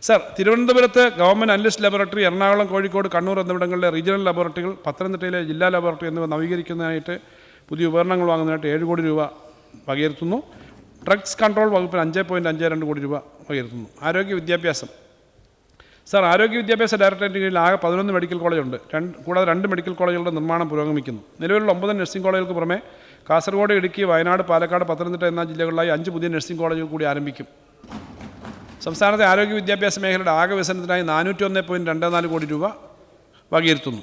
Sir, തിരുവനന്തപുരത്ത് government analyst laboratory, Ernakulam, Kozhikode, Kannur എന്നിവിടങ്ങളിലെ regional ലബോറട്ടറികൾ, പത്തനംതിട്ടയിലെ ജില്ലാ ലബോറട്ടറി എന്നിവ നവീകരിക്കുന്നതിനായിട്ട് പുതിയ ഉപകരണങ്ങൾ വാങ്ങുന്നതിനായിട്ട് 7 കോടി രൂപ വകയിരുത്തുന്നു. ഡ്രഗ്സ് കൺട്രോൾ വകുപ്പിന് 5.52 കോടി രൂപ വകയിരുത്തുന്നു. ആരോഗ്യ വിദ്യാഭ്യാസം. സർ, ആരോഗ്യ വിദ്യാഭ്യാസ ഡയറക്ടറേറ്റിന് കീഴിൽ ആകെ 11 മെഡിക്കൽ കോളേജുണ്ട്. കൂടാതെ 2 മെഡിക്കൽ കോളേജുകളുടെ നിർമ്മാണം പുരോഗമിക്കുന്നു. നിലവിലുള്ള 9 നഴ്സിംഗ് കോളേജുകൾക്ക് പുറമെ കാസർഗോഡ്, ഇടുക്കി, വയനാട്, പാലക്കാട്, പത്തനംതിട്ട എന്ന ജില്ലകളിലായി 5 പുതിയ നഴ്സിംഗ് കോളേജുകൾ കൂടി ആരംഭിക്കും. സംസ്ഥാനത്തെ ആരോഗ്യ വിദ്യാഭ്യാസ മേഖലയുടെ ആകെ വികസനത്തിനായി 401.24 കോടി രൂപ വകയിരുത്തുന്നു.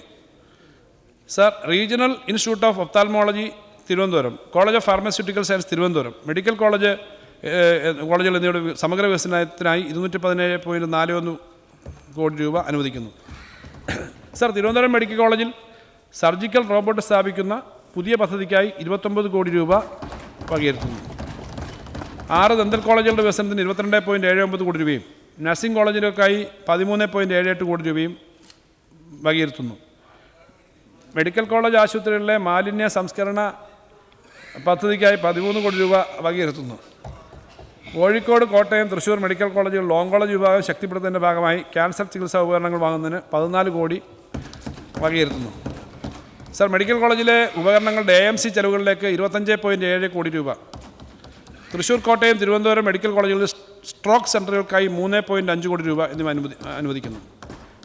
Sir, regional institute of ophthalmology Thiruvananthapuram, college of pharmaceutical science Thiruvananthapuram, medical കോളേജുകൾ എന്നിവയുടെ സമഗ്ര വികസനത്തിനായി 217.41 കോടി രൂപ അനുവദിക്കുന്നു. സർ, തിരുവനന്തപുരം മെഡിക്കൽ കോളേജിൽ സർജിക്കൽ റോബോട്ട് സ്ഥാപിക്കുന്ന പുതിയ പദ്ധതിക്കായി 29 കോടി രൂപ വകയിരുത്തുന്നു. 6 ദന്തൽ കോളേജുകളുടെ വികസനത്തിന് 22.79 കോടി രൂപയും നഴ്സിംഗ് കോളേജുകൾക്കായി 13.78 കോടി രൂപയും വകയിരുത്തുന്നു. മെഡിക്കൽ കോളേജ് ആശുപത്രികളിലെ മാലിന്യ സംസ്കരണ പദ്ധതിക്കായി 13 കോടി രൂപ വകയിരുത്തുന്നു. കോഴിക്കോട്, കോട്ടയം, തൃശ്ശൂർ മെഡിക്കൽ കോളേജുകൾ ഓങ്കോളജി വിഭാഗം ശക്തിപ്പെടുത്തുന്നതിൻ്റെ ഭാഗമായി ക്യാൻസർ ചികിത്സാ ഉപകരണങ്ങൾ വാങ്ങുന്നതിന് 14 കോടി വകയിരുത്തുന്നു. സർ, മെഡിക്കൽ കോളേജിലെ ഉപകരണങ്ങളുടെ AMC ചെലവുകളിലേക്ക് 25.7 കോടി രൂപ. തൃശ്ശൂർ, കോട്ടയം, തിരുവനന്തപുരം മെഡിക്കൽ കോളേജുകളിൽ സ്ട്രോക്ക് സെൻ്ററുകൾക്കായി 3.5 കോടി രൂപ എന്നിവ അനുവദിക്കുന്നു.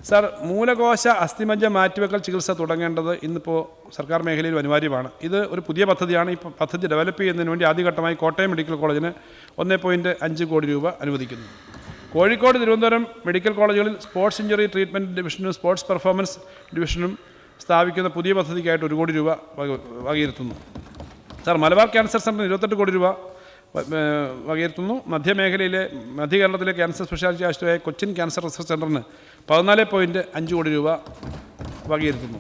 സർ, മൂലകോശ അസ്ഥിമജ്ജ മാറ്റിവെക്കൽ ചികിത്സ തുടങ്ങേണ്ടത് ഇന്നിപ്പോൾ സർക്കാർ മേഖലയിൽ അനിവാര്യമാണ്. ഇത് ഒരു പുതിയ പദ്ധതിയാണ്. ഈ പദ്ധതി ഡെവലപ്പ് ചെയ്യുന്നതിന് വേണ്ടി ആദ്യഘട്ടമായി കോട്ടയം മെഡിക്കൽ കോളേജിന് 1.5 കോടി രൂപ അനുവദിക്കുന്നു. കോഴിക്കോട്, തിരുവനന്തപുരം മെഡിക്കൽ കോളേജുകളിൽ സ്പോർട്സ് ഇഞ്ചുറി ട്രീറ്റ്മെൻറ്റ് ഡിവിഷനും സ്പോർട്സ് പെർഫോമൻസ് ഡിവിഷനും സ്ഥാപിക്കുന്ന പുതിയ പദ്ധതിക്കായിട്ട് 1 കോടി രൂപ വകയിരുത്തുന്നു. സർ, മലബാർ ക്യാൻസർ സെൻ്ററിന് 28 കോടി രൂപ വകയിരുത്തുന്നു. മധ്യകേരളത്തിലെ ക്യാൻസർ സ്പെഷ്യാലിറ്റി ആശുപത്രിയായ കൊച്ചിൻ ക്യാൻസർ റിസർച്ച് സെൻ്ററിന് 14.5 കോടി രൂപ വകയിരുത്തുന്നു.